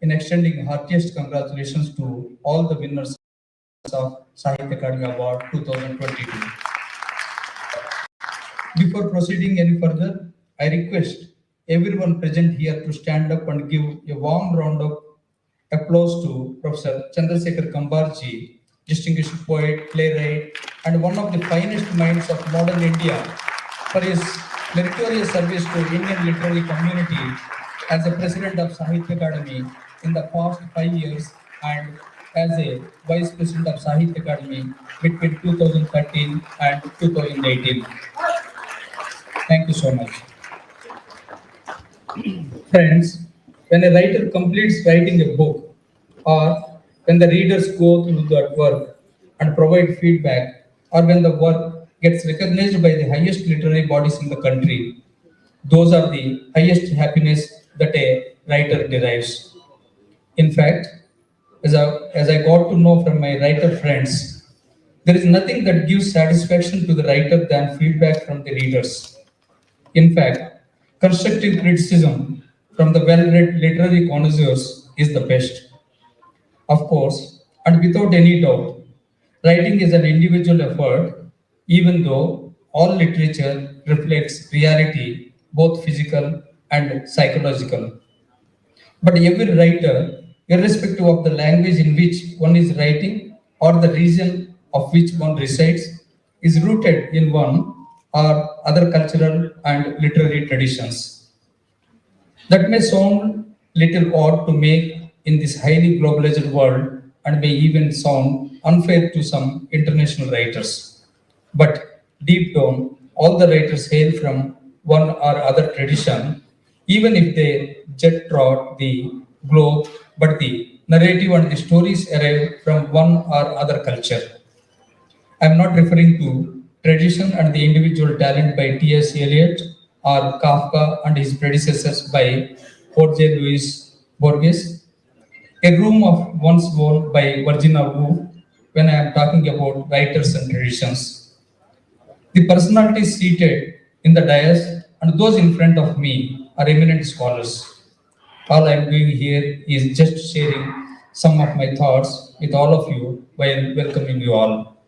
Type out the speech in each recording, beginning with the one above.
in extending heartiest congratulations to all the winners of Sahitya Akademi Award 2022. Before proceeding any further, I request everyone present here to stand up and give a warm round of applause to Professor Chandrasekhar Kambarji, distinguished poet, playwright, and one of the finest minds of modern India for his meritorious service to Indian literary community as a president of Sahitya Akademi in the past 5 years and as a vice president of Sahitya Akademi between 2013 and 2018. Thank you so much. Friends, when a writer completes writing a book, or when the readers go through that work and provide feedback, or when the work gets recognized by the highest literary bodies in the country, those are the highest happiness that a writer derives. In fact, as I got to know from my writer friends, there is nothing that gives satisfaction to the writer than feedback from the readers. In fact, constructive criticism from the well-read literary connoisseurs is the best. Of course, and without any doubt, writing is an individual effort, even though all literature reflects reality, both physical and psychological. But every writer, irrespective of the language in which one is writing or the region of which one resides, is rooted in one or other cultural and literary traditions. That may sound little odd to make in this highly globalized world and may even sound unfair to some international writers. But deep down, all the writers hail from one or other tradition, even if they jet trot the globe, but the narrative and the stories arrive from one or other culture. I am not referring to tradition and the individual talent by T.S. Eliot or Kafka and his predecessors by Jorge Luis Borges. A room of once worn by Virginia Woolf when I am talking about writers and traditions. The personalities seated in the dais and those in front of me are eminent scholars. All I am doing here is just sharing some of my thoughts with all of you while welcoming you all.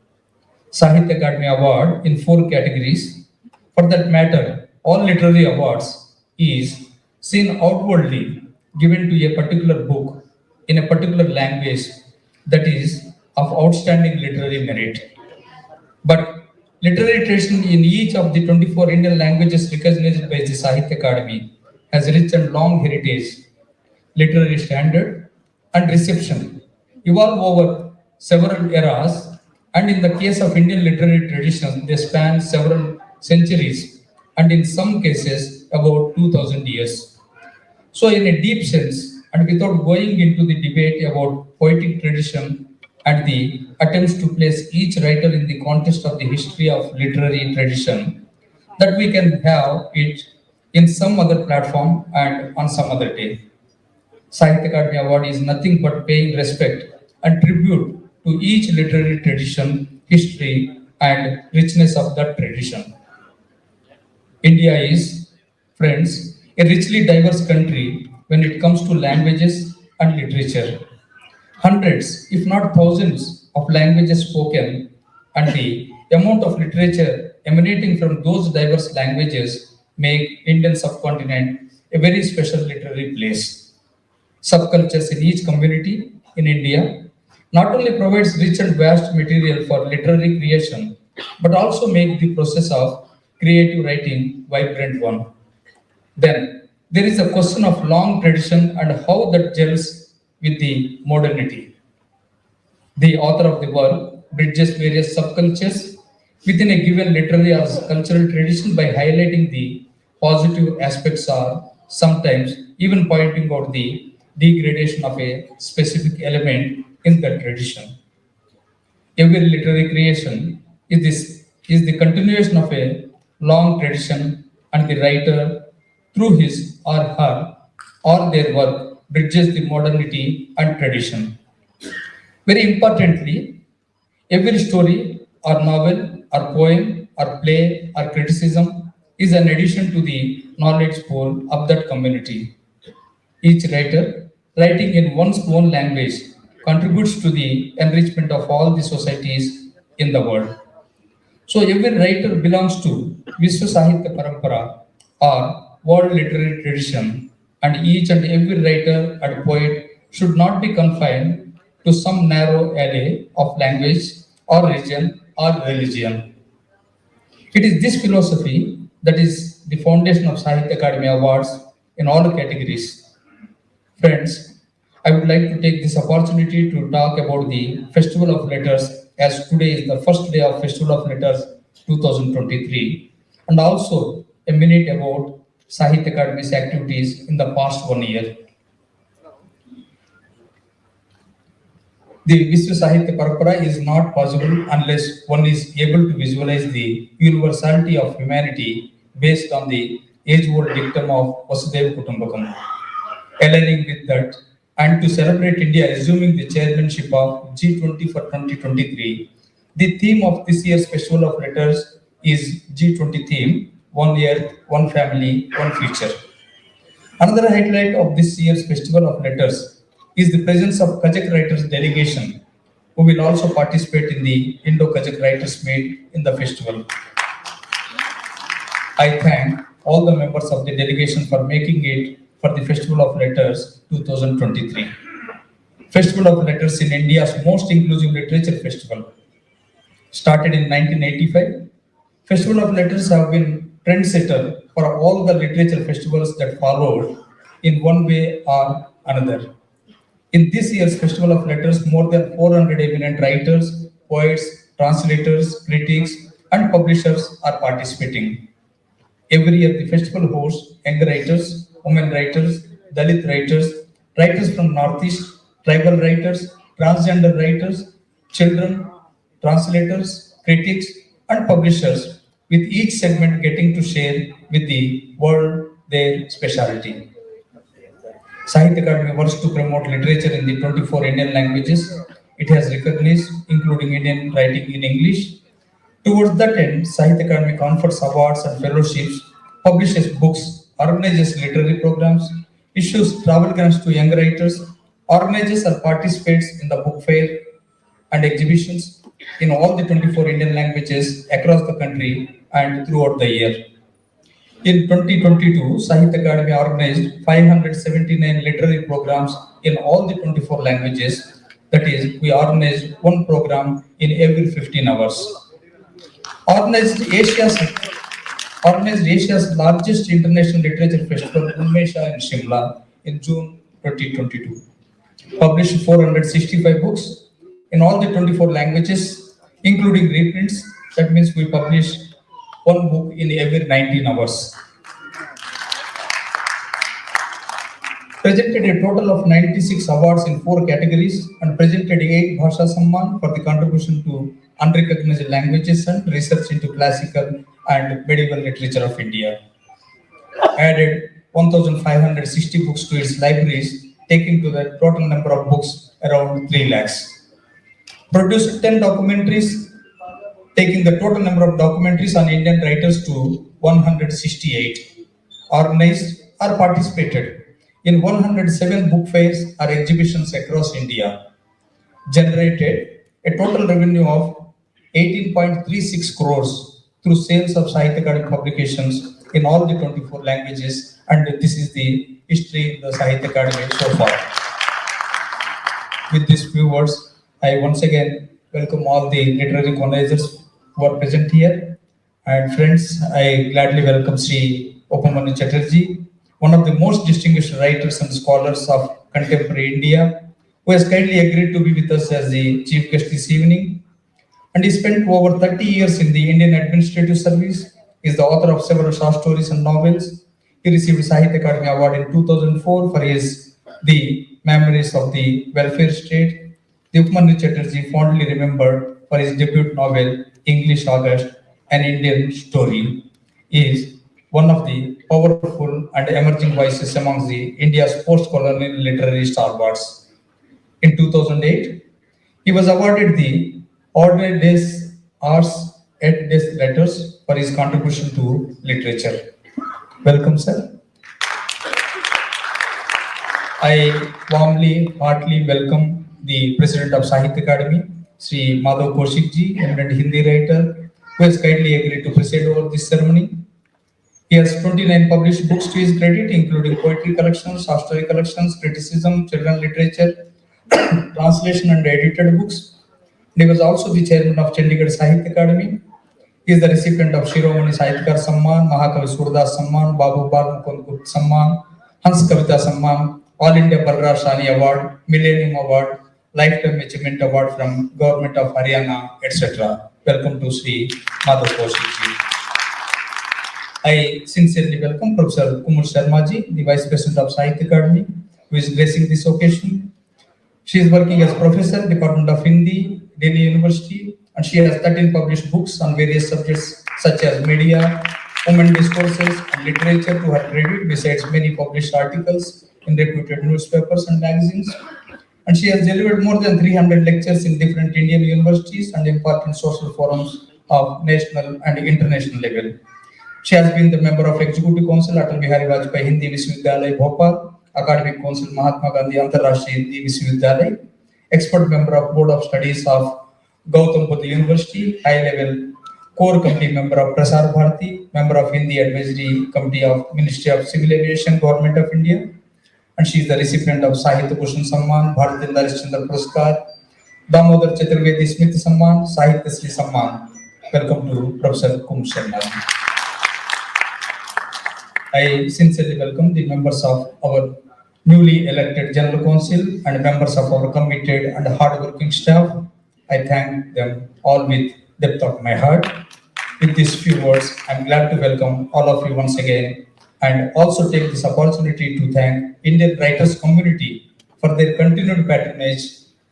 Sahitya Akademi Award in 4 categories. For that matter, all literary awards is seen outwardly given to a particular book in a particular language that is of outstanding literary merit. But literary tradition in each of the 24 Indian languages recognized by the Sahitya Akademi has rich and long heritage, literary standard, and reception evolve over several eras, and in the case of Indian literary tradition, they span several centuries, and in some cases about 2000 years. So, in a deep sense, and without going into the debate about poetic tradition and the attempts to place each writer in the context of the history of literary tradition, that we can have it in some other platform and on some other day. Sahitya Akademi Award is nothing but paying respect and tribute to each literary tradition, history, and richness of that tradition. India is, friends, a richly diverse country when it comes to languages and literature. Hundreds, if not thousands, of languages spoken, and the amount of literature emanating from those diverse languages make Indian subcontinent a very special literary place. Subcultures in each community in India not only provides rich and vast material for literary creation, but also make the process of creative writing vibrant one. Then there is a question of long tradition and how that gels with the modernity. The author of the work bridges various subcultures within a given literary or cultural tradition by highlighting the positive aspects or sometimes even pointing out the degradation of a specific element in that tradition. Every literary creation is the continuation of a long tradition, and the writer, through his or her or their work, bridges the modernity and tradition. Very importantly, every story or novel or poem or play or criticism is an addition to the knowledge pool of that community. Each writer Writing in one's own language contributes to the enrichment of all the societies in the world. So every writer belongs to Vishwa Sahitya Parampara or world literary tradition, and each and every writer and poet should not be confined to some narrow area of language or region or religion. It is this philosophy that is the foundation of Sahitya Academy Awards in all categories. Friends, I would like to take this opportunity to talk about the Festival of Letters, as today is the first day of Festival of Letters 2023, and also a minute about Sahitya Academy's activities in the past 1 year. The Vishwa Sahitya Parampara is not possible unless one is able to visualize the universality of humanity based on the age-old dictum of Vasudhaiva Kutumbakam. Aligning with that, and to celebrate India assuming the chairmanship of G20 for 2023, the theme of this year's Festival of Letters is G20 theme, One Earth, One Family, One Future. Another highlight of this year's Festival of Letters is the presence of Kazakh writers delegation, who will also participate in the Indo-Kazakh Writers Meet in the festival. I thank all the members of the delegation for making it for the Festival of Letters 2023. Festival of Letters in India's most inclusive literature festival. Started in 1985, Festival of Letters have been trendsetter for all the literature festivals that followed in one way or another. In this year's Festival of Letters, more than 400 eminent writers, poets, translators, critics, and publishers are participating. Every year, the festival hosts young writers, women writers, Dalit writers, writers from Northeast, tribal writers, transgender writers, children, translators, critics, and publishers, with each segment getting to share with the world their specialty. Sahitya Academy works to promote literature in the 24 Indian languages. It has recognized, including Indian writing in English. Towards that end, Sahitya Academy confers awards and fellowships, publishes books, organizes literary programs, issues travel grants to young writers, organizes or participates in the book fair and exhibitions in all the 24 Indian languages across the country and throughout the year. In 2022, Sahitya Academy organized 579 literary programs in all the 24 languages. That is, we organized one program in every 15 hours. Organized Asia's, organized Asia's largest international literature festival, Unmesha in Shimla, in June 2022. Published 465 books in all the 24 languages, including reprints. That means we publish one book in every 19 hours. Presented a total of 96 awards in 4 categories and presented 8 Bhasha Samman for the contribution to unrecognized languages and research into classical and medieval literature of India. Added 1,560 books to its libraries, taking to the total number of books around 3 lakhs. Produced 10 documentaries, taking the total number of documentaries on Indian writers to 168. Organized or participated in 107 book fairs or exhibitions across India. Generated a total revenue of 18.36 crores through sales of Sahitya Academy publications in all the 24 languages, and this is the history of the Sahitya Academy so far. With these few words, I once again welcome all the literary organizers who are present here. And friends, I gladly welcome Sri Manoj Chatterjee, one of the most distinguished writers and scholars of contemporary India, who has kindly agreed to be with us as the chief guest this evening. And he spent over 30 years in the Indian Administrative Service. He is the author of several short stories and novels. He received Sahitya Academy Award in 2004 for his The Memories of the Welfare State. Manoj Chatterjee, fondly remembered for his debut novel, English August, An Indian Story, is one of the powerful and emerging voices among the India's post-colonial literary stalwarts. In 2008, he was awarded the Ordre des Arts et des Lettres for his contribution to literature. Welcome, sir. I warmly, heartily welcome the President of Sahitya Akademi, Sri Madhav Kaushik ji, eminent Hindi writer, who has kindly agreed to preside over this ceremony. He has 29 published books to his credit, including poetry collections, short story collections, criticism, children literature, translation and edited books. He was also the chairman of Chandigarh Sahitya Akademi. He is the recipient of Shiromani Sahityakar Samman, Mahakavi Surdas Samman, Babu Bal Mukund Gupta Samman, Hans Kavita Samman, All India Barra Shani Award, Millennium Award, Lifetime Achievement Award from Government of Haryana, etc. Welcome to Sri Madhav Kaushik ji. I sincerely welcome Professor Kumar Sharma ji, the Vice President of Sahitya Akademi, who is gracing this occasion. She is working as professor, Department of Hindi, Delhi University, and she has 13 published books on various subjects such as media, women discourses, and literature to her credit, besides many published articles in reputed newspapers and magazines. And she has delivered more than 300 lectures in different Indian universities and important social forums of national and international level. She has been the member of Executive Council Atal Bihari Vajpayee Hindi Vishwavidyalaya Bhopal, Academic Council Mahatma Gandhi Antarrashtriya Hindi Vishwavidyalaya, expert member of Board of Studies of Gautam Buddha University, high level core committee member of Prasar Bharati, member of Hindi Advisory Committee of Ministry of Civil Aviation, Government of India, and she is the recipient of Sahitya Bhushan Samman, Bharatiya Darishchandra Puraskar, Damodar Chaturvedi Smriti Samman, Sahitya Sri Samman. Welcome to Professor Kumar Sharma. I sincerely welcome the members of our newly elected General Council and members of our committed and hardworking staff. I thank them all with depth of my heart. With these few words, I'm glad to welcome all of you once again and also take this opportunity to thank Indian writers community for their continued patronage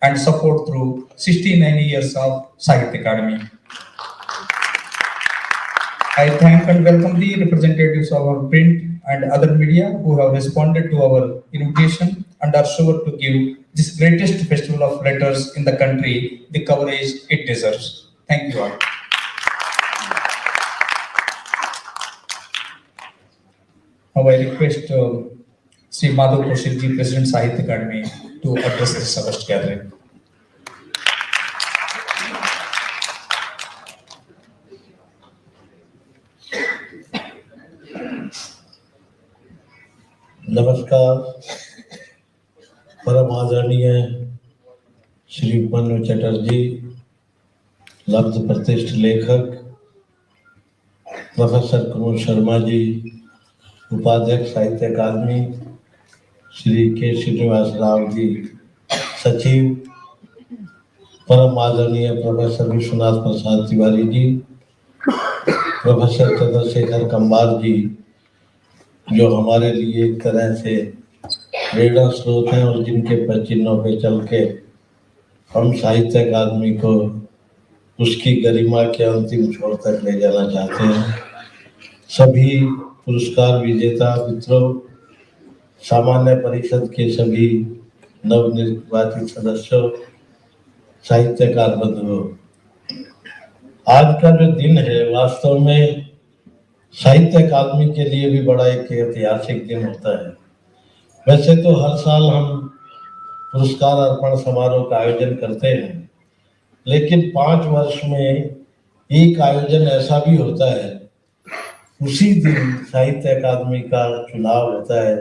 and support through 69 years of Sahitya Akademi. I thank and welcome the representatives of our print and other media who have responded to our invitation and are sure to give this greatest festival of letters in the country the coverage it deserves. Thank you all. Now I request Sri Madhav Kaushik ji, President Sahitya Akademi, to address this august gathering. नमस्कार। परम आदरणीय श्री मनोज चटर्जी, लब्ध प्रतिष्ठित लेखक, professor Kumar Sharma ji, उपाध्यक्ष साहित्य अकादमी, श्री के श्रीनिवास राव जी, सचिव, परम आदरणीय प्रोफेसर विश्वनाथ प्रसाद तिवारी जी, प्रोफेसर चंद्रशेखर कंबार जी, जो हमारे लिए एक तरह से प्रेरणा स्रोत हैं और जिनके पदचिन्हों पे चल के हम साहित्य अकादमी को उसकी गरिमा के अंतिम छोर तक ले जाना चाहते हैं। सभी पुरस्कार विजेता मित्रों, सामान्य परिषद के सभी नवनिर्वाचित सदस्यों, साहित्यकार बंधुओं, आज का जो दिन है वास्तव में साहित्य अकादमी के लिए भी बड़ा एक ऐतिहासिक दिन होता है। वैसे तो हर साल हम पुरस्कार अर्पण समारोह का आयोजन करते हैं, लेकिन 5 वर्ष में एक आयोजन ऐसा भी होता है, उसी दिन साहित्य अकादमी का चुनाव होता है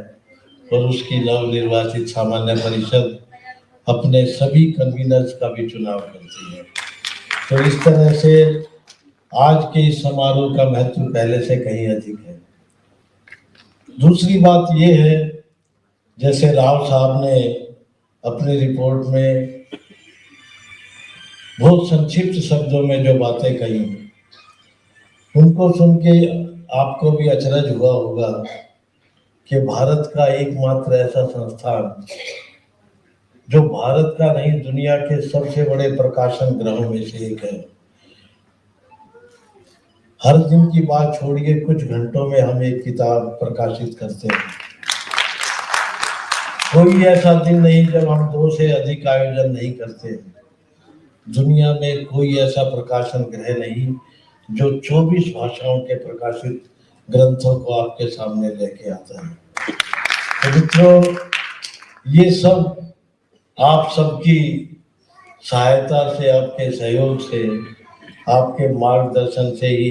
और उसकी नवनिर्वाचित सामान्य परिषद अपने सभी कन्वीनर्स का भी चुनाव करती है। तो इस तरह से आज के इस समारोह का महत्व पहले से कहीं अधिक है। दूसरी बात ये है, जैसे राव साहब ने अपनी रिपोर्ट में बहुत संक्षिप्त शब्दों में जो बातें कही, उनको सुन के आपको भी अचरज हुआ होगा कि भारत का एकमात्र ऐसा संस्थान जो भारत का नहीं दुनिया के सबसे बड़े प्रकाशन गृहों में से एक है, हर दिन की बात छोड़िए कुछ घंटों में हम एक किताब प्रकाशित करते हैं। कोई ऐसा दिन नहीं जब हम 2 से अधिक आयोजन नहीं करते। दुनिया में कोई ऐसा प्रकाशन गृह नहीं जो 24 भाषाओं के प्रकाशित ग्रंथों को आपके सामने लेके आता है। तो मित्रों, ये सब आप सबकी सहायता से, आपके सहयोग से, आपके मार्गदर्शन से ही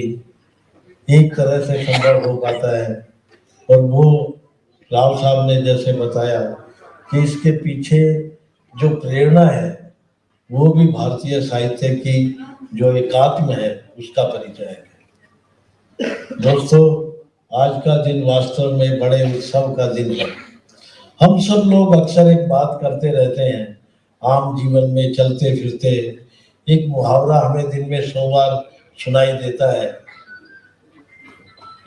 एक तरह से संभव हो पाता है। और वो राव साहब ने जैसे बताया कि इसके पीछे जो प्रेरणा है वो भी भारतीय साहित्य की जो एकात्म है उसका परिचय है। दोस्तों, आज का दिन वास्तव में बड़े उत्सव का दिन है। हम सब लोग अक्सर एक बात करते रहते हैं, आम जीवन में चलते फिरते एक मुहावरा हमें दिन में 100 बार सुनाई देता है,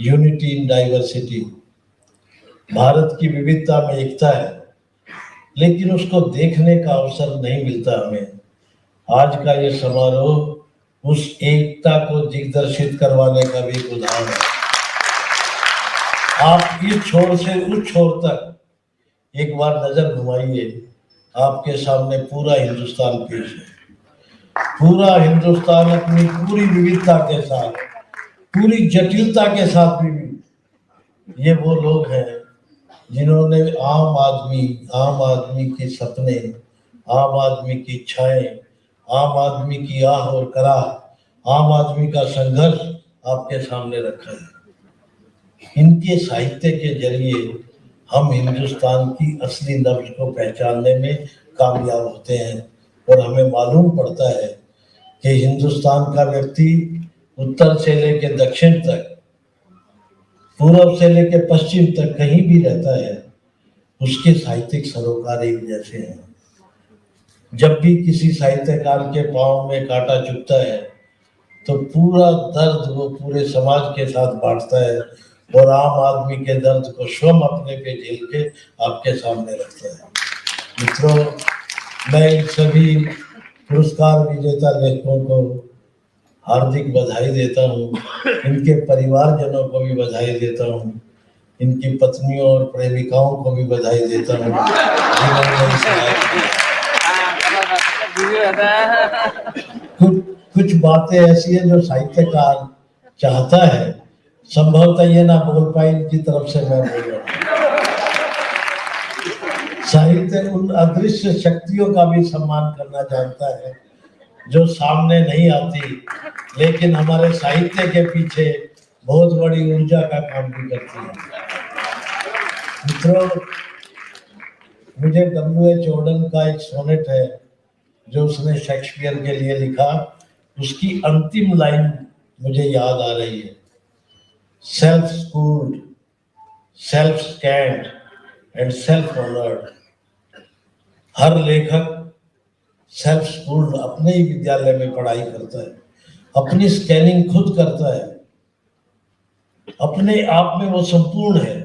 यूनिटी इन डाइवर्सिटी। भारत की विविधता में एकता है, लेकिन उसको देखने का अवसर नहीं मिलता हमें। आज का ये समारोह उस एकता को दिग्दर्शित करवाने का भी एक उदाहरण है। आप इस छोर से उस छोर तक एक बार नजर घुमाइए, आपके सामने पूरा हिंदुस्तान पेश है। पूरा हिंदुस्तान अपनी पूरी विविधता के साथ, पूरी जटिलता के साथ भी ये वो लोग हैं जिन्होंने आम आदमी के सपने, आम आदमी की इच्छाएं, आम आदमी की आह और कराह, आम आदमी का संघर्ष आपके सामने रखा है। इनके साहित्य के जरिए हम हिंदुस्तान की असली नब्ज को पहचानने में कामयाब होते हैं और हमें मालूम पड़ता है कि हिंदुस्तान का व्यक्ति उत्तर से लेकर दक्षिण तक, पूर्व से लेकर पश्चिम तक कहीं भी रहता है, उसके साहित्यिक सरोकार एक जैसे हैं। जब भी किसी साहित्यकार के पांव में कांटा चुभता है तो पूरा दर्द वो पूरे समाज के साथ बांटता है और आम आदमी के दर्द को स्वयं अपने पे झेल के आपके सामने रखता है। मित्रों, मैं इन सभी पुरस्कार विजेता लेखकों को हार्दिक बधाई देता हूँ, इनके परिवारजनों को भी बधाई देता हूँ, इनकी पत्नियों और प्रेमिकाओं को भी बधाई देता हूँ जिन्होंने इस कुछ बातें ऐसी है जो साहित्यकार चाहता है, संभवतः ये ना बोल पाए, इनकी तरफ से मैं बोल रहा हूँ। साहित्य उन अदृश्य शक्तियों का भी सम्मान करना जानता है जो सामने नहीं आती, लेकिन हमारे साहित्य के पीछे बहुत बड़ी ऊर्जा का काम भी करती है। मित्रों, मुझे W.H. ऑर्डन का एक सोनेट है जो उसने शेक्सपियर के लिए लिखा, उसकी अंतिम लाइन मुझे याद आ रही है, self schooled, self scanned and self honoured. हर लेखक सेल्फ स्कूल्ड, अपने ही विद्यालय में पढ़ाई करता है, अपनी स्कैनिंग खुद करता है, अपने आप में वो संपूर्ण है।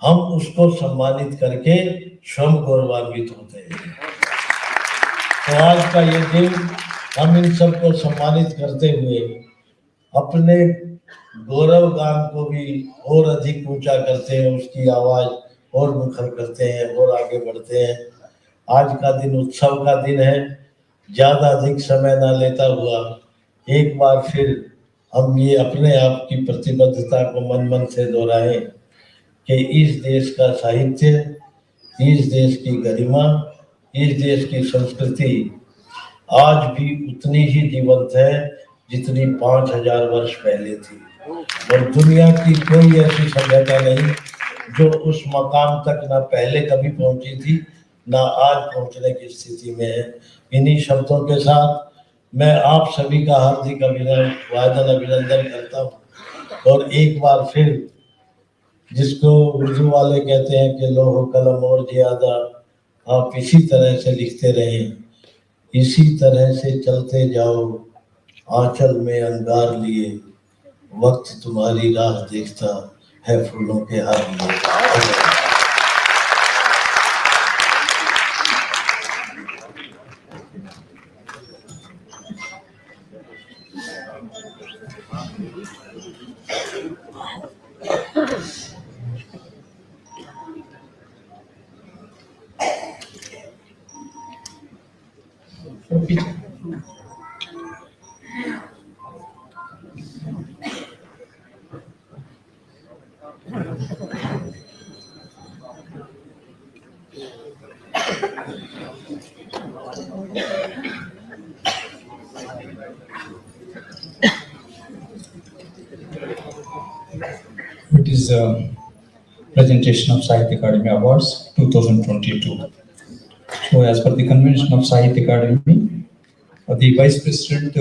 हम उसको सम्मानित करके स्वयं गौरवान्वित होते हैं। तो आज का ये दिन हम इन सबको सम्मानित करते हुए अपने गौरव गान को भी और अधिक ऊंचा करते हैं, उसकी आवाज और मुखर करते हैं और आगे बढ़ते हैं। आज का दिन उत्सव का दिन है। ज्यादा अधिक समय ना लेता हुआ एक बार फिर हम ये अपने आप की प्रतिबद्धता को मन मन से दोहराएं कि इस देश का साहित्य, इस देश की गरिमा, इस देश की संस्कृति आज भी उतनी ही जीवंत है जितनी 5000 वर्ष पहले थी। और दुनिया की कोई ऐसी सभ्यता नहीं जो उस मकाम तक ना पहले कभी पहुंची थी ना आज पहुंचने की स्थिति में है। इन्हीं शब्दों के साथ मैं आप सभी का हार्दिक अभिनंदन करता हूँ और एक बार फिर, जिसको उर्दू वाले कहते हैं कि लोहो कलम और ज्यादा, आप इसी तरह से लिखते रहें, इसी तरह से चलते जाओ, आंचल में अंगार लिए, वक्त तुम्हारी राह देखता है फूलों के हार लिए। It is a presentation of Sahitya Akademi Awards 2022. So, as per the convention of Sahitya Akademi, the Vice President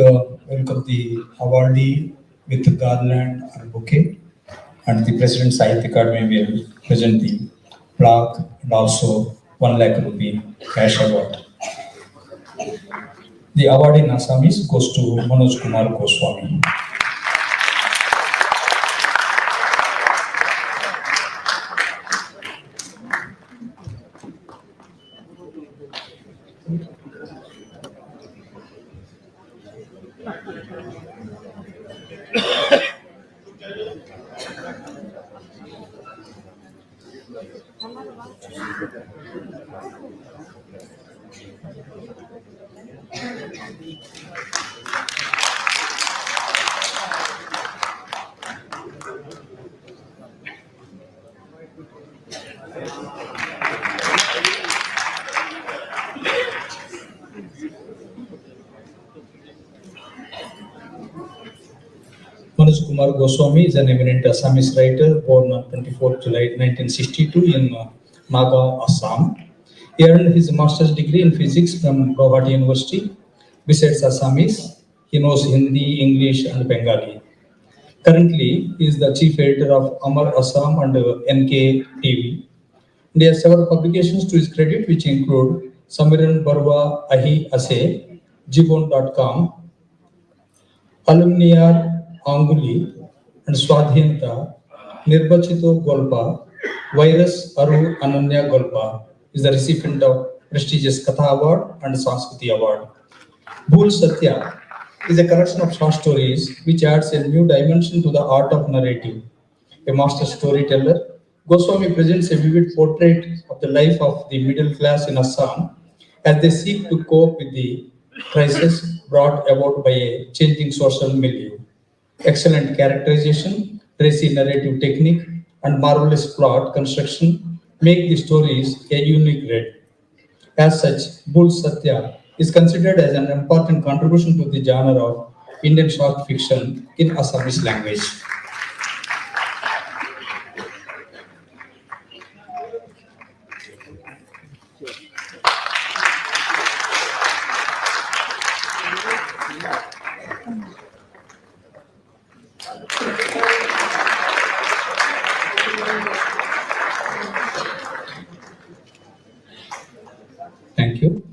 welcomes the awardee with a garland and bouquet, and the President Sahitya Akademi will present the plaque and also 1 lakh rupee cash award. The award in Assamese goes to Manoj Kumar Goswami. Manoj Kumar Goswami is an eminent Assamese writer born on 24th July 1962 in Nagaon, Assam. He earned his master's degree in physics from Guwahati University. Besides Assamese, he knows Hindi, English, and Bengali. Currently, he is the chief editor of Amar Assam and NK TV. And he has several publications to his credit, which include Samiran Barwa Ahi Ase, Jibon.com, Alumniar Anguli, and Swadhinta, Nirbachito Golpa, Virus Aru Ananya Golpa is the recipient of prestigious Katha Award and Sanskriti Award. Bhul Satya is a collection of short stories which adds a new dimension to the art of narrative. A master storyteller, Goswami presents a vivid portrait of the life of the middle class in Assam as they seek to cope with the crisis brought about by a changing social milieu. Excellent characterization, racy narrative technique, and marvelous plot construction make the stories a unique read. As such, Bull Satya is considered as an important contribution to the genre of Indian short fiction in Assamese language. Thank you.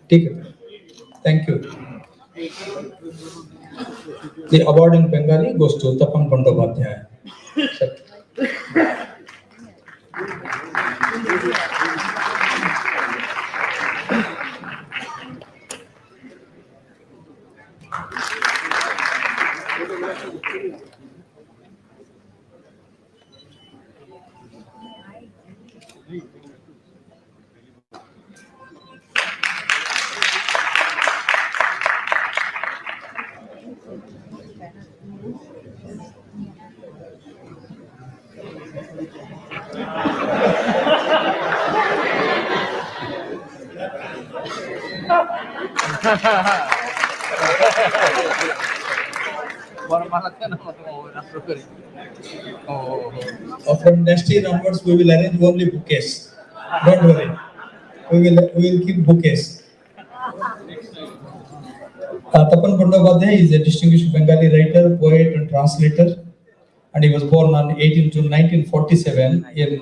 Take it. Thank you. The award in Bengali goes to Tapan Bandyopadhyay. From next year onwards, we will arrange only bouquets. Don't worry. We will keep bouquets. Tapan Bandyopadhyay is a distinguished Bengali writer, poet, and translator, and he was born on 18 June 1947 in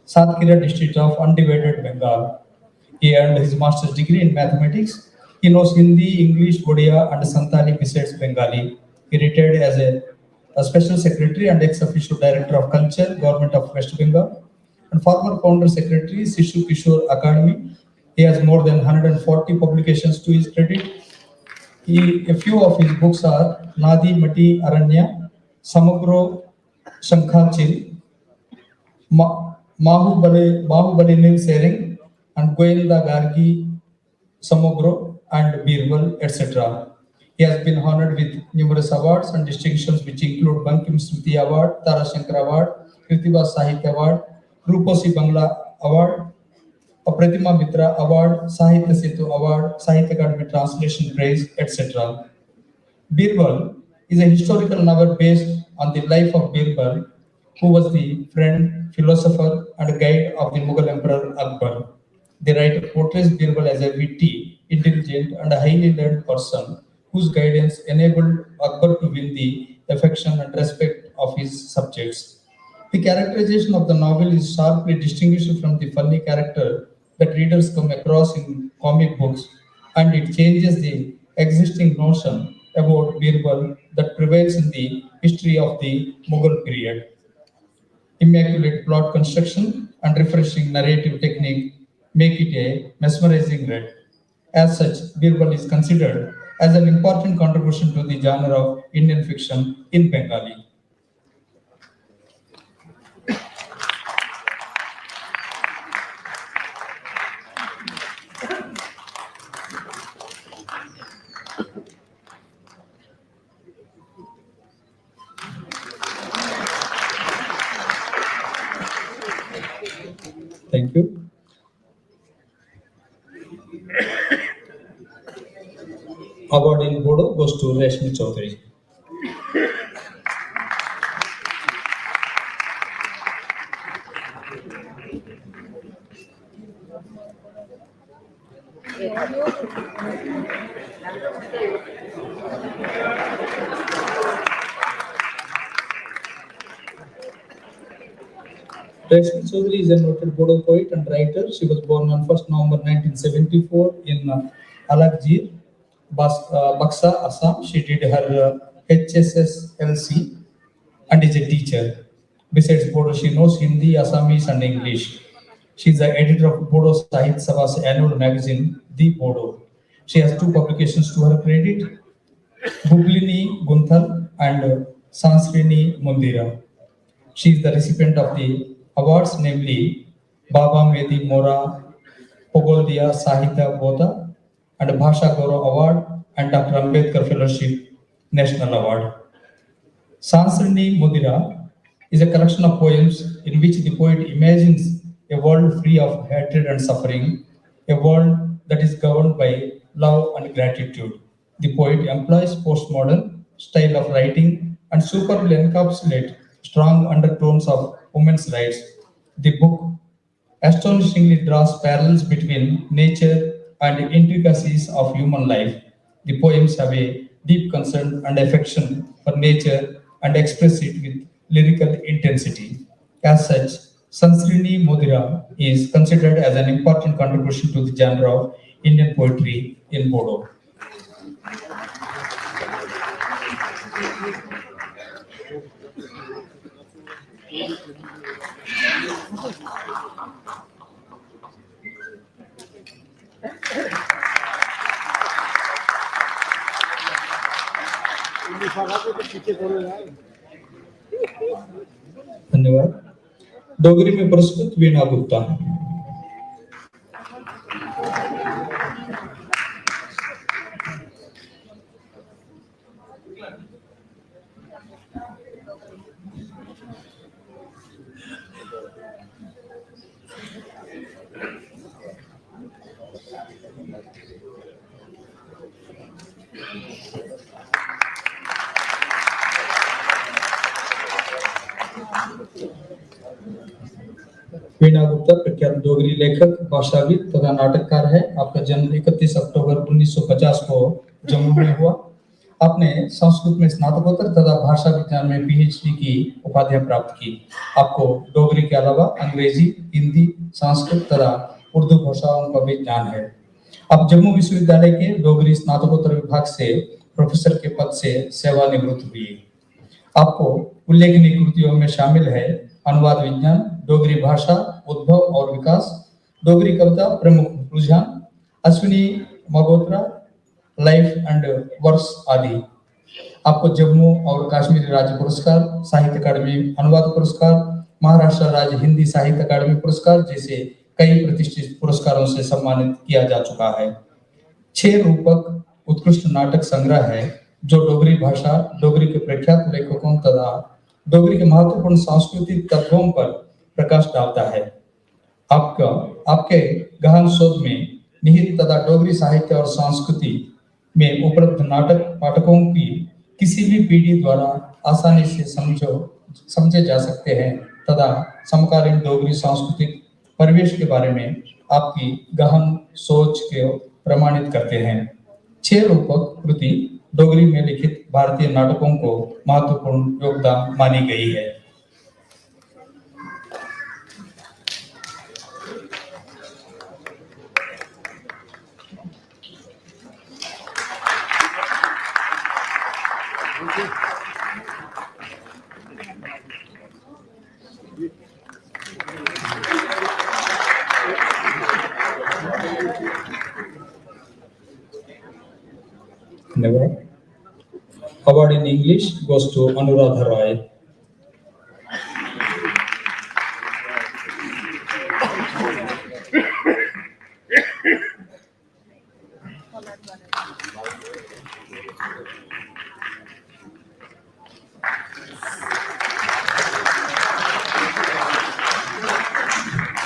Satkhira district of undivided Bengal. He earned his master's degree in mathematics. He knows Hindi, English, Odia, and Santali besides Bengali. He retired as a special secretary and ex-officio director of culture, Government of West Bengal, and former founder secretary, Sishu Kishore Akademi. He has more than 140 publications to his credit. A few of his books are Nadi Mati Aranya, Samagro Shankachil, Mahubali Nil Sering, and Goyenda Gargi Samagro, and Birbal, etc. He has been honored with numerous awards and distinctions which include Bankim Smriti Award, Tara Shankar Award, Krithiva Sahitya Award, Ruposi Bangla Award, Apratima Mitra Award, Sahitya Setu Award, Sahitya Academy Translation Prize, etc. Birbal is a historical novel based on the life of Birbal, who was the friend, philosopher, and guide of the Mughal Emperor Akbar. The writer portrays Birbal as a witty, intelligent, and highly learned person whose guidance enabled Akbar to win the affection and respect of his subjects. The characterization of the novel is sharply distinguished from the funny character that readers come across in comic books, and it changes the existing notion about Birbal that prevails in the history of the Mughal period. Immaculate plot construction and refreshing narrative technique make it a mesmerizing read. As such, Birbal is considered as an important contribution to the genre of Indian fiction in Bengali. Thank you. Award in Bodo goes to Rashmi Chaudhary. Rashmi Chaudhary is a noted Bodo poet and writer. She was born on 1st November 1974 in Alakjir, Baksa, Assam. She did her HSSLC and is a teacher. Besides Bodo, she knows Hindi, Assamese, and English. She is the editor of Bodo Sahit Sabha's annual magazine, The Bodo. She has two publications to her credit, Buglini Gunthal and Sansrini Mundira. She is the recipient of the awards, namely Baba Medi Mora Pogoldia Sahitya Bota and Bhasha Gaurav Award and Dr. Ambedkar Fellowship National Award. Sansrini Mudira is a collection of poems in which the poet imagines a world free of hatred and suffering, a world that is governed by love and gratitude. The poet employs postmodern style of writing and superbly encapsulates strong undertones of women's rights. The book astonishingly draws parallels between nature and intricacies of human life. The poems have a deep concern and affection for nature and express it with lyrical intensity. As such, Sansrini Modira is considered as an important contribution to the genre of Indian poetry in Bodo. धन्यवाद. डोगरी में पुरस्कृत वीणा गुप्ता. वीणा गुप्ता प्रख्यात डोगरी लेखक, भाषाविद तथा नाटककार है. आपका जन्म 31 अक्टूबर 1950 को जम्मू में हुआ. आपने संस्कृत में स्नातकोत्तर तथा भाषा विज्ञान में पीएचडी की उपाधियां प्राप्त की. आपको डोगरी के अलावा अंग्रेजी, हिंदी, संस्कृत तथा उर्दू भाषाओं का भी ज्ञान है. आप जम्मू विश्वविद्यालय के डोगरी स्नातकोत्तर विभाग से प्रोफेसर के पद से सेवानिवृत्त हुई. आपको उल्लेखनीय कृतियों में शामिल है अनुवाद विज्ञान, डोगरी भाषा उद्भव और विकास, डोगरी कविता प्रमुख रुझान, Ashwini Magotra, life and verse आदि. आपको जम्मू और कश्मीर राज्य पुरस्कार, साहित्य अकादमी अनुवाद पुरस्कार, महाराष्ट्र राज्य हिंदी साहित्य अकादमी पुरस्कार जैसे कई प्रतिष्ठित पुरस्कारों से सम्मानित किया जा चुका है. 6 रूपक उत्कृष्ट नाटक संग्रह है जो डोगरी भाषा, डोगरी के प्रख्यात लेखकों तथा डोगरी के महत्वपूर्ण सांस्कृतिक तत्वों पर प्रकाश डालता है। आपका आपके गहन शोध में निहित तथा डोगरी साहित्य और संस्कृति में उपलब्ध नाटक पाठकों की किसी भी पीढ़ी द्वारा आसानी से समझे जा सकते हैं तथा समकालीन डोगरी सांस्कृतिक परिवेश के बारे में आपकी गहन सोच को प्रमाणित करते हैं। 6 रूपक कृति डोगरी में लिखित भारतीय नाटकों को महत्वपूर्ण योगदान मानी गई है। Never. Award in English goes to Anuradha Roy.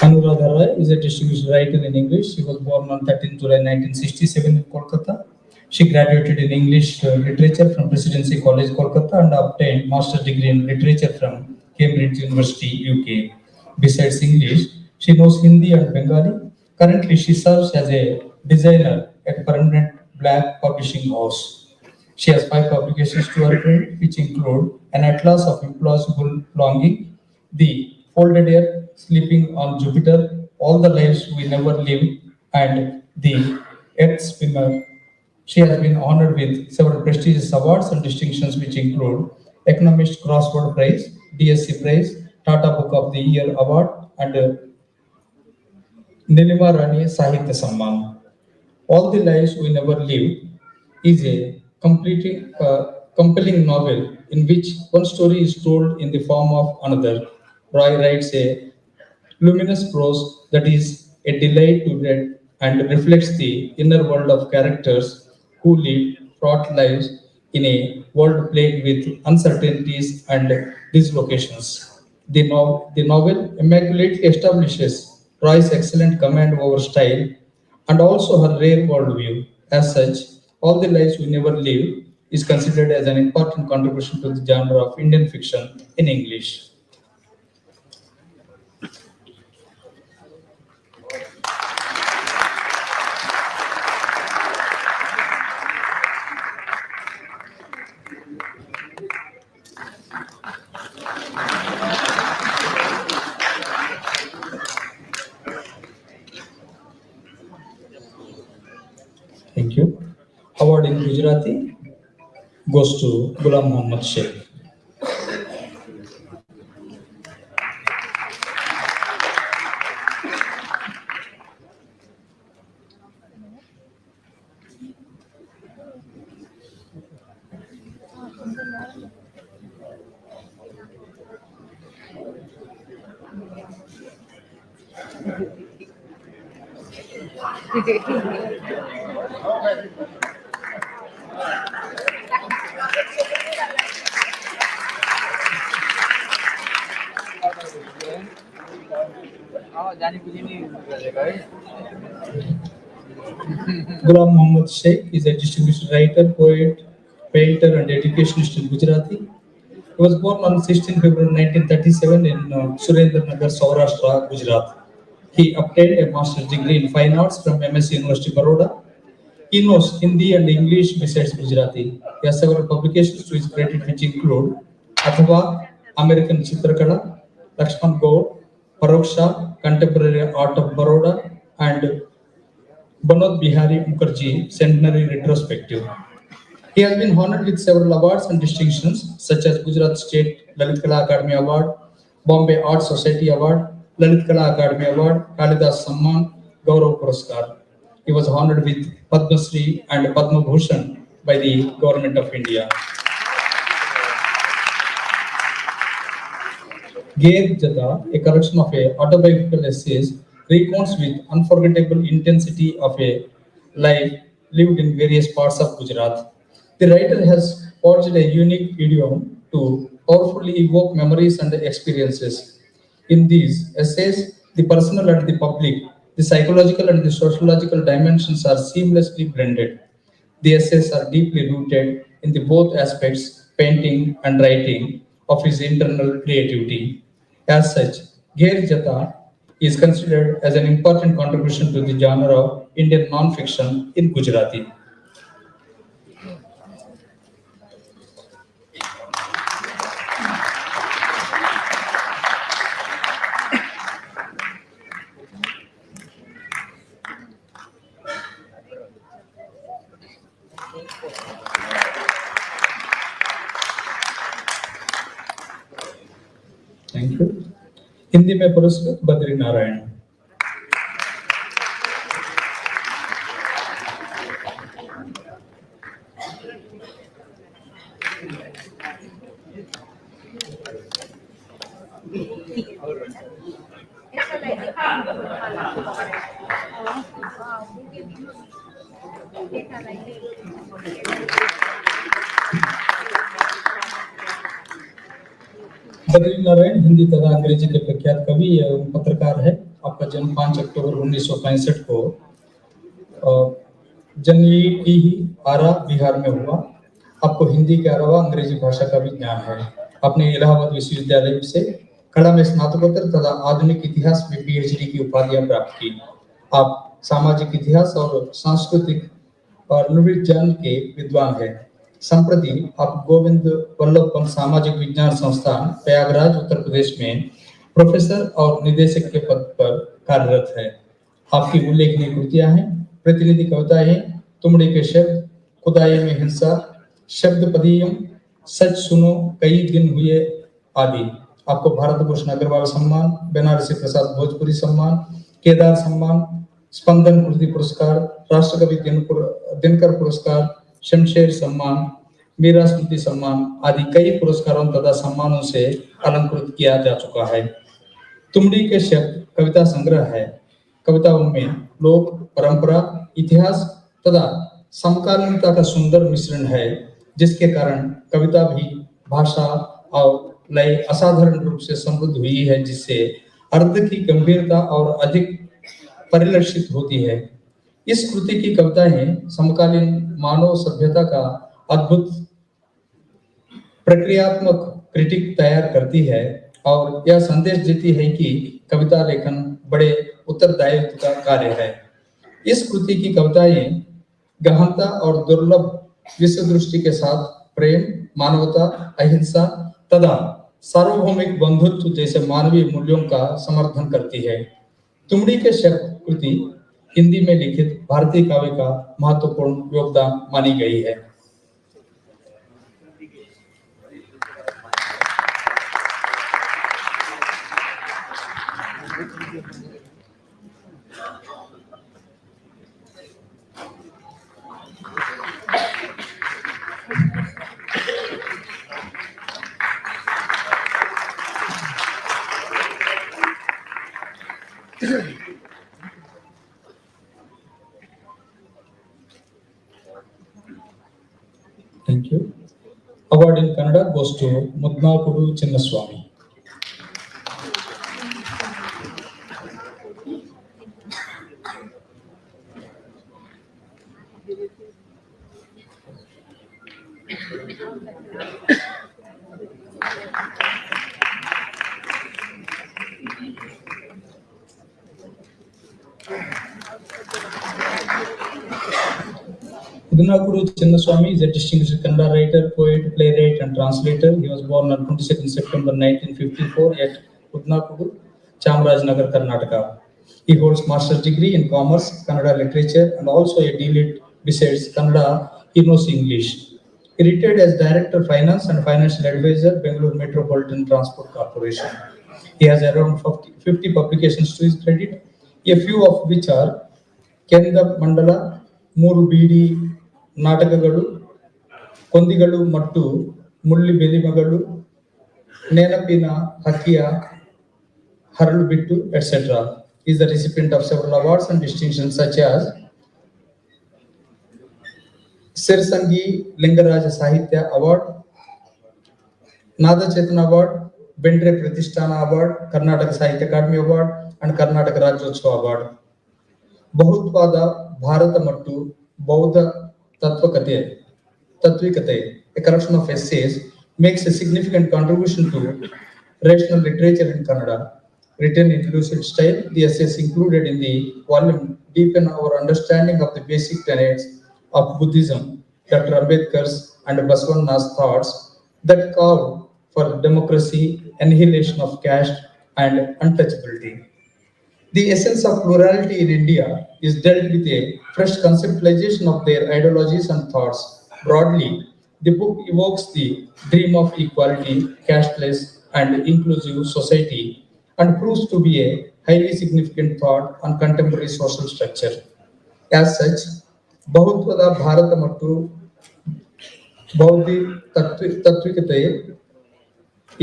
Anuradha Roy is a distinguished writer in English. She was born on 13 July 1967 in Kolkata. She graduated in English literature from Presidency College, Kolkata, and obtained master's degree in literature from Cambridge University, UK. Besides English, she knows Hindi and Bengali. Currently, she serves as a designer at Permanent Black Publishing House. She has 5 publications to her credit, which include An Atlas of Implausible Longing, The Folded Air, Sleeping on Jupiter, All the Lives We Never Lived, and The Earth Spinner. She has been honored with several prestigious awards and distinctions, which include Economist Crossword Prize, DSC Prize, Tata Book of the Year Award, and Nilima Rani Sahitya Samman. All the Lives We Never Lived is a compelling novel in which one story is told in the form of another. Roy writes a luminous prose that is a delight to read and reflects the inner world of characters who lead fraught lives in a world plagued with uncertainties and dislocations. The novel immaculately establishes Roy's excellent command over style and also her rare worldview. As such, All the Lives We Never Lived is considered as an important contribution to the genre of Indian fiction in English. Thank you. Award in Gujarati goes to Ghulam Muhammad Sheikh. Ghulam Muhammad Sheikh is a distinguished writer, poet, painter, and educationist in Gujarati. He was born on 16 February 1937 in Surendranagar, Saurashtra, Gujarat. He obtained a master's degree in fine arts from MSc University, Baroda. He knows Hindi and English besides Gujarati. He has several publications to his credit, which include Athava, American Chitrakala, Lakshman Gaur, Paroksha, Contemporary Art of Baroda, and Banod Bihari Mukherjee Centenary Retrospective. He has been honored with several awards and distinctions, such as Gujarat State Lalit Kala Academy Award, Bombay Art Society Award, Lalit Kala Academy Award, Kalidas Samman, Gaurav Puraskar. He was honored with Padma Shri and Padma Bhushan by the Government of India. Gair Jada, a collection of autobiographical essays, recounts with unforgettable intensity of a life lived in various parts of Gujarat. The writer has forged a unique idiom to powerfully evoke memories and experiences. In these essays, the personal and the public, the psychological and the sociological dimensions are seamlessly blended. The essays are deeply rooted in the both aspects, painting and writing, of his internal creativity. As such, Gher Jata is considered as an important contribution to the genre of Indian non-fiction in Gujarati. Thank you. Hindi में पुरस्कृत बद्री नारायण. बद्री नारायण हिंदी तथा अंग्रेजी के प्रख्यात कवि एवं पत्रकार है. आपका जन्म 5 अक्टूबर 1965 को जनई आरा बिहार में हुआ. आपको हिंदी के अलावा अंग्रेजी भाषा का भी ज्ञान है. आपने इलाहाबाद विश्वविद्यालय से कला में स्नातकोत्तर तथा आधुनिक इतिहास में पीएचडी की उपाधियां प्राप्त की. आप सामाजिक इतिहास और सांस्कृतिक और नृविज्ञान के विद्वान हैं. संप्रति आप गोविंद वल्लभ पंत सामाजिक विज्ञान संस्थान प्रयागराज उत्तर प्रदेश में प्रोफेसर और निदेशक के पद पर कार्यरत है. आपकी उल्लेखनीय कृतियां हैं प्रतिनिधि कविताएं, तुमड़े के शब्द, खुदाई में हिंसा, शब्द पदीयम, सच सुनो, कई दिन हुए आदि. आपको भारत भूषण अग्रवाल सम्मान, बनारसी प्रसाद भोजपुरी सम्मान, केदार सम्मान, स्पंदन कृति पुरस्कार, राष्ट्रकवि दिनकर पुरस्कार, शमशेर सम्मान, मीरा स्मृति सम्मान आदि कई पुरस्कारों तथा सम्मानों से अलंकृत किया जा चुका है. तुमड़ी के शब्द कविता संग्रह है. कविताओं में लोक परंपरा, इतिहास तथा समकालीनता का सुंदर मिश्रण है, जिसके कारण कविता भी भाषा और लय असाधारण रूप से समृद्ध हुई है, जिससे अर्थ की गंभीरता और अधिक परिलक्षित होती है. इस कृति की कविताएं समकालीन मानव सभ्यता का अद्भुत प्रक्रियात्मक क्रिटिक तैयार करती है और यह संदेश देती है कि कविता लेखन बड़े उत्तरदायित्व का कार्य है. इस कृति की कविताएं गहनता और दुर्लभ विश्व दृष्टि के साथ प्रेम, मानवता, अहिंसा तथा सार्वभौमिक बंधुत्व जैसे मानवीय मूल्यों का समर्थन करती है. तुमड़ी के शब्द कृति हिंदी में लिखित भारतीय काव्य का महत्वपूर्ण योगदान मानी गई है. Thank you. Award in Kannada goes to Mudnakudu Chinnaswamy. Mudnakudu Chinnaswamy is a distinguished Kannada writer, poet, playwright, and translator. He was born on 22nd September 1954 at Mudnakudu, Chamarajanagar, Karnataka. He holds master's degree in commerce, Kannada literature, and also a D.Litt. Besides Kannada, he knows English. He retired as Director Finance and Financial Advisor, Bengaluru Metropolitan Transport Corporation. He has around 50 publications to his credit, a few of which are Kenda Mandala, Muru Bidi ನಾಟಕಗಳು, ಕೊಂದಿಗಳು ಮತ್ತು ಮುಳ್ಳಿ ಬೆಲಿಮಗಳು, ನೆನಪಿನ ಹಕ್ಕಿಯ ಹರಳು ಬಿಟ್ಟು etc. He is the recipient of several awards and distinctions such as Sirsangi Lingaraja Sahitya Award, Nada Chetana Award, Bendre Pratishtana Award, Karnataka Sahitya Akademi Award, and Karnataka Rajyotsava Award. ಬಹುತ್ವಾದ Bharat ಮತ್ತು ಬೌದ್ಧ ತತ್ವಕತೆ Tatvikate, a collection of essays, makes a significant contribution to rational literature in Kannada. Written in lucid style, the essays included in the volume deepen our understanding of the basic tenets of Buddhism, Dr. Ambedkar's and Basavana's thoughts that call for democracy, annihilation of caste, and untouchability. The essence of plurality in India is dealt with a fresh conceptualization of their ideologies and thoughts. Broadly, the book evokes the dream of equality, casteless, and inclusive society and proves to be a highly significant thought on contemporary social structure. As such, ಬಹುತ್ವದ Bharat ಮತ್ತು ಬೌದ್ಧಿ ತತ್ವಿಕತೆ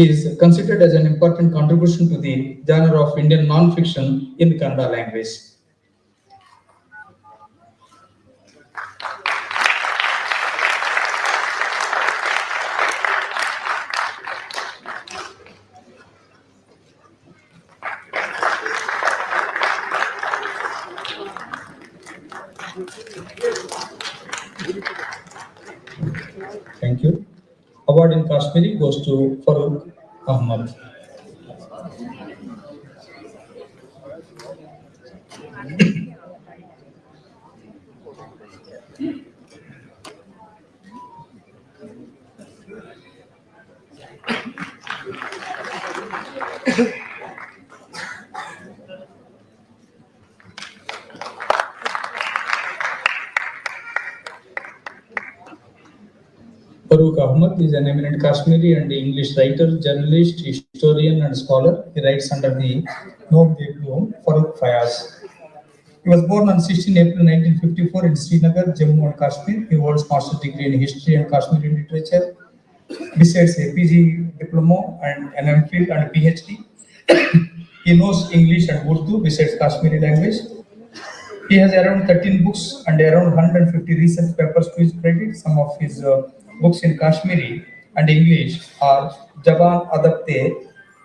is considered as an important contribution to the genre of Indian non-fiction in the Kannada language. Thank you. Award in Kashmiri goes to Farooq Ahmad. Farooq Ahmad is an eminent Kashmiri and English writer, journalist, historian, and scholar. He writes under the nom de plume Farooq Fayaz. He was born on 16 April 1954 in Srinagar, Jammu and Kashmir. He holds master's degree in history and Kashmiri literature. Besides a PG diploma and an MPhil and PhD, he knows English and Urdu besides Kashmiri language. He has around 13 books and around 150 research papers to his credit. Some of his books in Kashmiri and English are Jaban Adapte,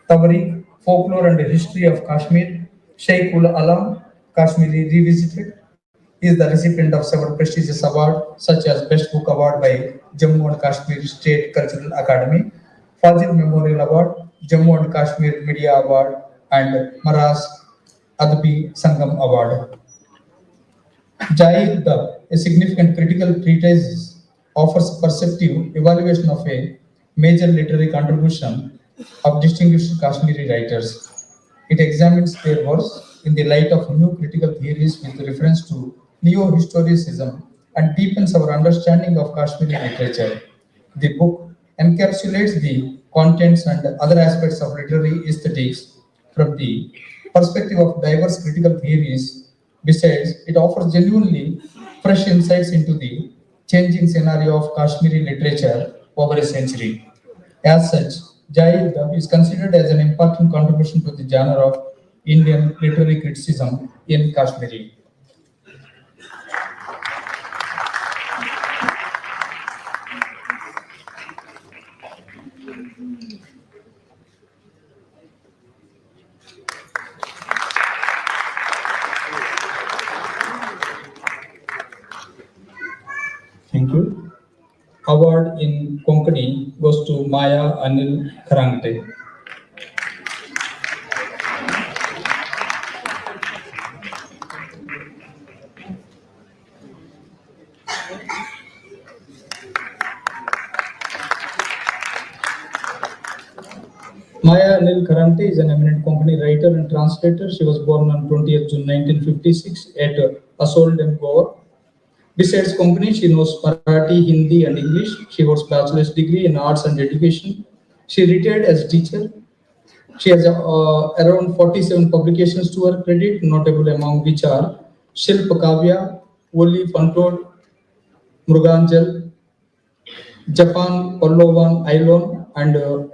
Tawariq, Folklore and History of Kashmir, Sheikh ul Alam, Kashmiri Revisited. He is the recipient of several prestigious awards such as Best Book Award by Jammu and Kashmir State Cultural Academy, Fazil Memorial Award, Jammu and Kashmir Media Award, and Maras Adabi Sangam Award. Jai Dub, a significant critical treatise, offers perceptive evaluation of a major literary contribution of distinguished Kashmiri writers. It examines their works in the light of new critical theories with reference to neo-historicism and deepens our understanding of Kashmiri literature. The book encapsulates the contents and other aspects of literary aesthetics from the perspective of diverse critical theories. Besides, it offers genuinely fresh insights into the changing scenario of Kashmiri literature over a century. As such, Jai Dub is considered as an important contribution to the genre of Indian literary criticism in Kashmiri. Thank you. Award in Konkani goes to Maya Anil Karangte. Maya Anil Karante is an eminent Konkani writer and translator. She was born on 20th June 1956 at Asoldem, Goa. Besides Konkani, she knows Marathi, Hindi, and English. She holds bachelor's degree in arts and education. She retired as teacher. She has around 47 publications to her credit, notable among which are Shilp Kavya, Woli Fantod, Mruganjal, Japan Pallovan Ailon, and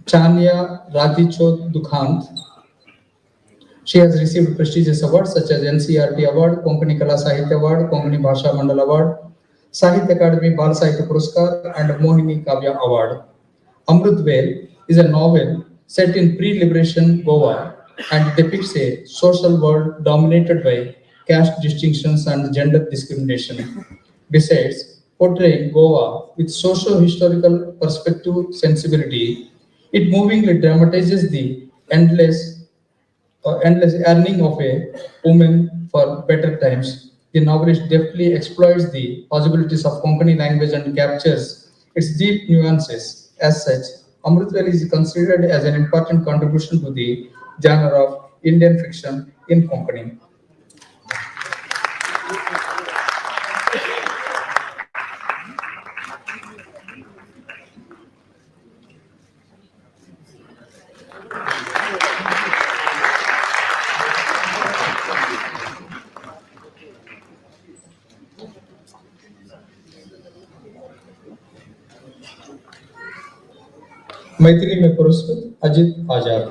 Chania Ratichot Dukhant. She has received prestigious awards such as NCRT Award, Konkani Kala Sahitya Award, Konkani Bhasha Mandal Award, Sahitya Akademi Bal Sahitya Puraskar and Mohini Kavya Award. Amrut Vel is a novel set in pre-liberation Goa and depicts a social world dominated by caste distinctions and gender discrimination. Besides portraying Goa with socio-historical perspective sensibility, it movingly dramatizes the endless yearning of a woman for better times. The novelist deftly exploits the possibilities of Konkani language and captures its deep nuances. As such, Amritwal is considered as an important contribution to the genre of Indian fiction in Konkani. Maithili में पुरस्कृत अजित आजाद।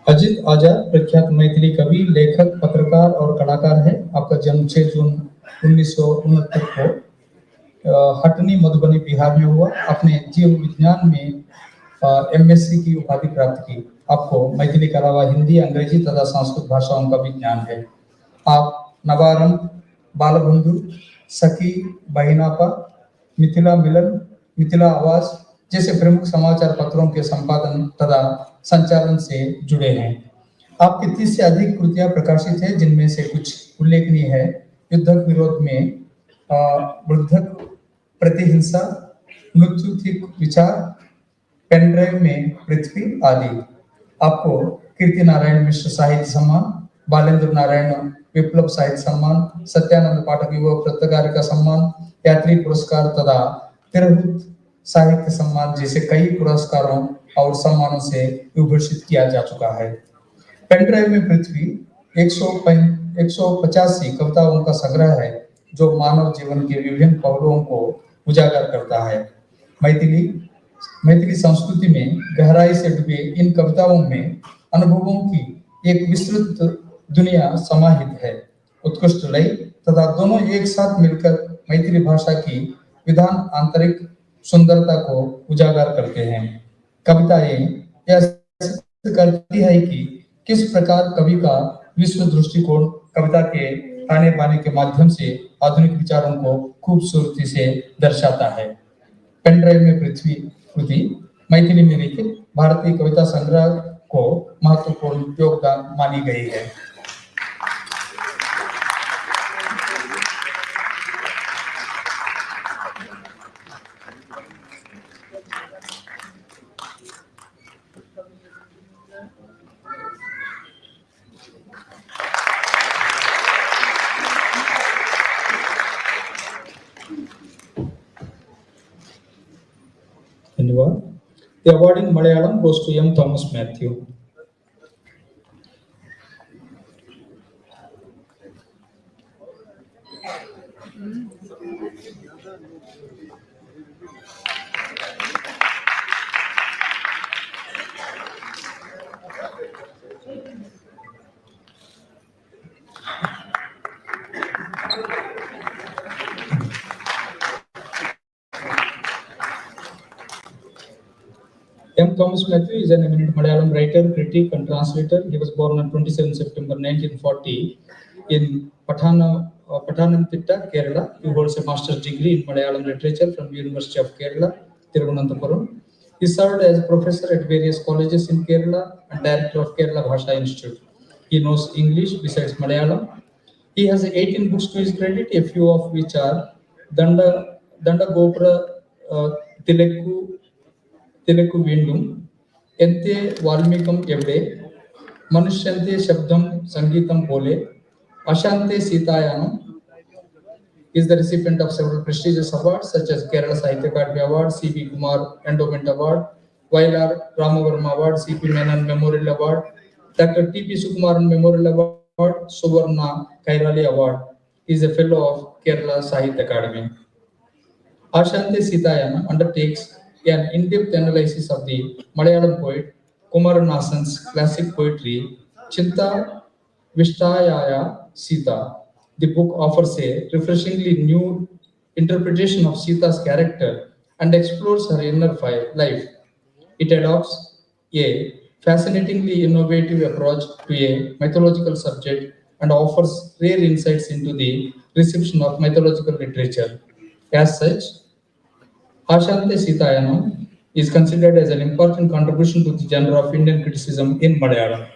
अजित आजाद प्रख्यात मैथिली कवि, लेखक, पत्रकार और कलाकार है। आपका जन्म 6 जून 1969 को हटनी मधुबनी बिहार में हुआ। आपने जीव विज्ञान में एमएससी की उपाधि प्राप्त की। आपको मैथिली के अलावा हिंदी, अंग्रेजी तथा संस्कृत भाषाओं का भी ज्ञान है। आप नवारंभ, बालबंधु, सखी, बहिनापा, मिथिला मिलन, मिथिला आवाज जैसे प्रमुख समाचार पत्रों के संपादन तथा संचालन से जुड़े हैं। आपकी 30 से अधिक कृतियां प्रकाशित है, जिनमें से कुछ उल्लेखनीय है। युद्धक विरोध में वृद्धक प्रतिहिंसा, नुत्थिक विचार, पेनड्राइव में पृथ्वी आदि। आपको कीर्ति नारायण मिश्र साहित्य सम्मान, बालेंद्र नारायण विप्लव साहित्य सम्मान, सत्यानंद पाठक युवा पत्रकारिता सम्मान, यात्री पुरस्कार तथा तिरहुत साहित्य सम्मान जैसे कई पुरस्कारों और सम्मानों से विभूषित किया जा चुका है। पेनड्राइव में पृथ्वी 185 कविताओं का संग्रह है, जो मानव जीवन के विभिन्न पहलुओं को उजागर करता है। मैथिली संस्कृति में गहराई से डूबे इन कविताओं में अनुभवों की एक विस्तृत दुनिया समाहित है। उत्कृष्ट लय तथा दोनों एक साथ मिलकर मैथिली भाषा की विधान आंतरिक सुंदरता को उजागर करते हैं। कविताएं यह सिद्ध करती है कि किस प्रकार कवि का विश्व दृष्टिकोण कविता के ताने बाने के माध्यम से आधुनिक विचारों को खूबसूरती से दर्शाता है। पेनड्राइव में पृथ्वी कृति मैथिली में लिखित भारतीय कविता संग्रह को महत्वपूर्ण योगदान मानी गई है। The award in Malayalam goes to M. Thomas Matthew. M. Thomas Matthew is an eminent Malayalam writer, critic, and translator. He was born on 27 September 1940 in Pathanamthitta, Kerala. He holds a master's degree in Malayalam literature from the University of Kerala, Thiruvananthapuram. He served as a professor at various colleges in Kerala and director of Kerala Bhasha Institute. He knows English besides Malayalam. He has 18 books to his credit, a few of which are Danda Gopura Tileku Vindum, Ente Valmikam Evde, Manushante Shabdam Sangeetam Bole, Ashante Sitayanam. Is the recipient of several prestigious awards such as Kerala Sahitya Akademi Award, C.P. Kumar Endowment Award, Vailar Ramavarma Award, C.P. Menon Memorial Award, Dr. T.P. Sukumaran Memorial Award, Suvarna Kairali Award, is a fellow of Kerala Sahitya Akademi. Ashante Sitayana undertakes an in-depth analysis of the Malayalam poet Kumaranasan's classic poetry Chinta Vishtayaya Sita. The book offers a refreshingly new interpretation of Sita's character and explores her inner life. It adopts a fascinatingly innovative approach to a mythological subject and offers rare insights into the reception of mythological literature. As such, Ashante Sitayanam is considered as an important contribution to the genre of Indian criticism in Malayalam.